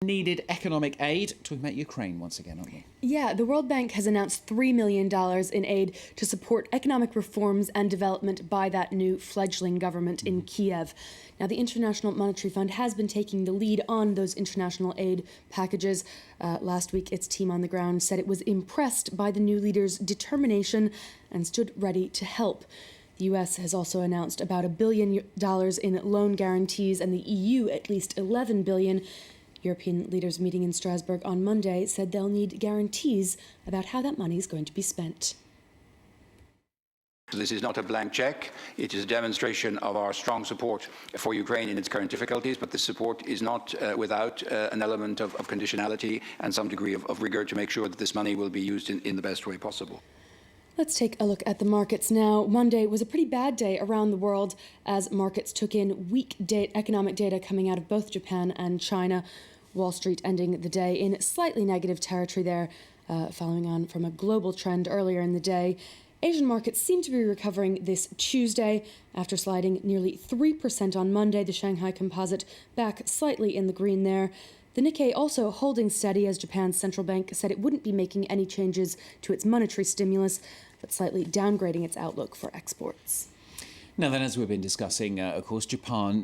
needed economic aid. Talking about Ukraine once again, aren't we? Yeah, the World Bank has announced $3 million in aid to support economic reforms and development by that new fledgling government in Kiev. Now, the International Monetary Fund has been taking the lead on those international aid packages. Last week, its team on the ground said it was impressed by the new leader's determination and stood ready to help. The U.S. has also announced about $1 billion in loan guarantees, and the EU at least $11 billion. European leaders meeting in Strasbourg on Monday said they'll need guarantees about how that money is going to be spent. This is not a blank check. It is a demonstration of our strong support for Ukraine in its current difficulties, but this support is not without an element of conditionality and some degree of rigor to make sure that this money will be used in the best way possible. Let's take a look at the markets now. Monday was a pretty bad day around the world as markets took in weak economic data coming out of both Japan and China. Wall Street ending the day in slightly negative territory there, following on from a global trend earlier in the day. Asian markets seem to be recovering this Tuesday after sliding nearly 3% on Monday. The Shanghai Composite back slightly in the green there. The Nikkei also holding steady as Japan's central bank said it wouldn't be making any changes to its monetary stimulus, but slightly downgrading its outlook for exports. Now then, as we've been discussing, of course, Japan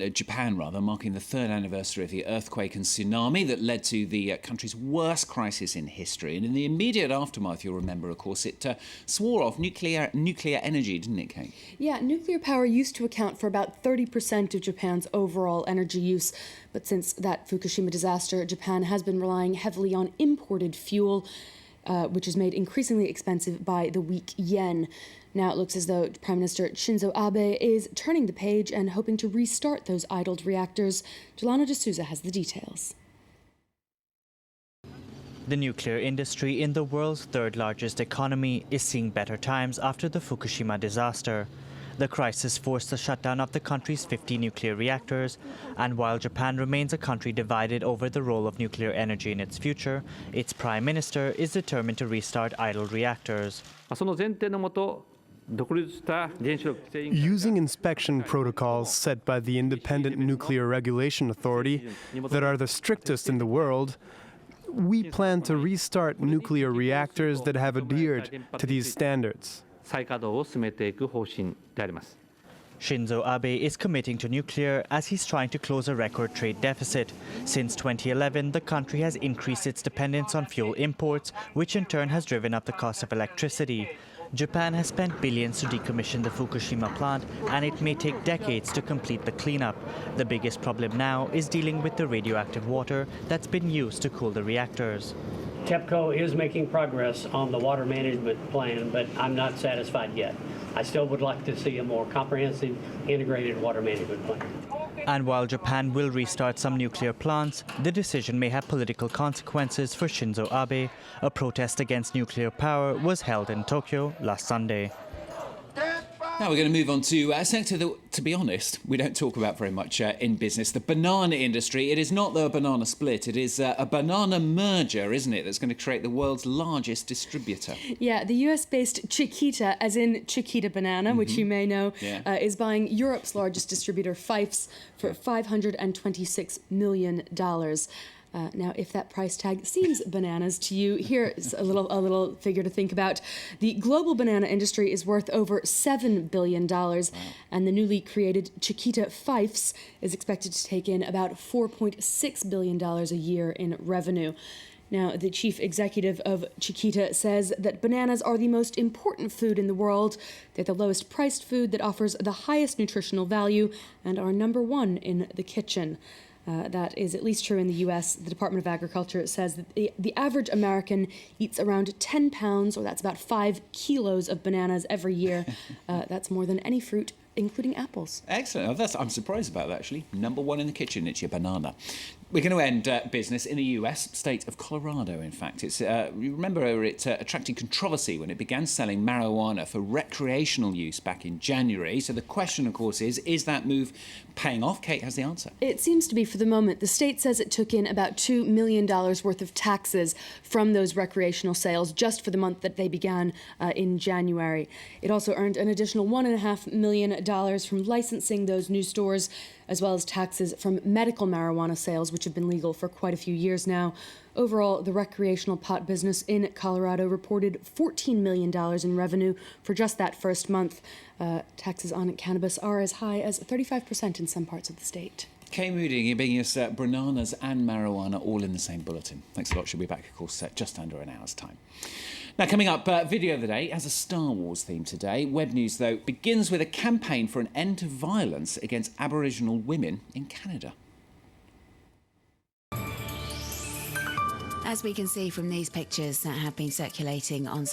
marking the third anniversary of the earthquake and tsunami that led to the country's worst crisis in history. And in the immediate aftermath, you'll remember, of course, it swore off nuclear energy, didn't it, Kate? Yeah, nuclear power used to account for about 30% of Japan's overall energy use. But since that Fukushima disaster, Japan has been relying heavily on imported fuel, which is made increasingly expensive by the weak yen. Now it looks as though Prime Minister Shinzo Abe is turning the page and hoping to restart those idled reactors. Delano D'Souza has the details. The nuclear industry in the world's third largest economy is seeing better times after the Fukushima disaster. The crisis forced the shutdown of the country's 50 nuclear reactors, and while Japan remains a country divided over the role of nuclear energy in its future, its prime minister is determined to restart idle reactors. Using inspection protocols set by the Independent Nuclear Regulation Authority that are the strictest in the world, we plan to restart nuclear reactors that have adhered to these standards. Shinzo Abe is committing to nuclear as he's trying to close a record trade deficit. Since 2011, the country has increased its dependence on fuel imports, which in turn has driven up the cost of electricity. Japan has spent billions to decommission the Fukushima plant, and it may take decades to complete the cleanup. The biggest problem now is dealing with the radioactive water that's been used to cool the reactors. TEPCO is making progress on the water management plan, but I'm not satisfied yet. I still would like to see a more comprehensive, integrated water management plan. And while Japan will restart some nuclear plants, the decision may have political consequences for Shinzo Abe. A protest against nuclear power was held in Tokyo last Sunday. Now we're going to move on to a sector that, to be honest, we don't talk about very much in business, the banana industry. It is not the banana split, it is a banana merger, isn't it, that's going to create the world's largest distributor. Yeah, the US-based Chiquita, as in Chiquita Banana, which you may know, is buying Europe's largest distributor, Fifes, for $526 million. Now, if that price tag seems bananas to you, here's a little figure to think about. The global banana industry is worth over $7 billion, and the newly created Chiquita Fifes is expected to take in about $4.6 billion a year in revenue. Now, the chief executive of Chiquita says that bananas are the most important food in the world. They're the lowest priced food that offers the highest nutritional value and are number one in the kitchen. That is at least true in the U.S. The Department of Agriculture says that the average American eats around 10 pounds, or that's about 5 kilos of bananas every year. That's more than any fruit, including apples. Excellent. I'm surprised about that, actually. Number one in the kitchen, it's your banana. We're going to end business in the US, state of Colorado, in fact. It's you remember it attracted controversy when it began selling marijuana for recreational use back in January. So the question, of course, is that move paying off? Kate has the answer. It seems to be for the moment. The state says it took in about $2 million worth of taxes from those recreational sales just for the month that they began in January. It also earned an additional $1.5 million from licensing those new stores. as well as taxes from medical marijuana sales, which have been legal for quite a few years now. Overall, the recreational pot business in Colorado reported $14 million in revenue for just that first month. Taxes on cannabis are as high as 35% in some parts of the state. Kay Moody, you're bringing us bananas and marijuana all in the same bulletin. Thanks a lot. She'll be back, of course, just under an hour's time. Now, coming up, video of the day has a Star Wars theme today. Web News, though, begins with a campaign for an end to violence against Aboriginal women in Canada. As we can see from these pictures that have been circulating on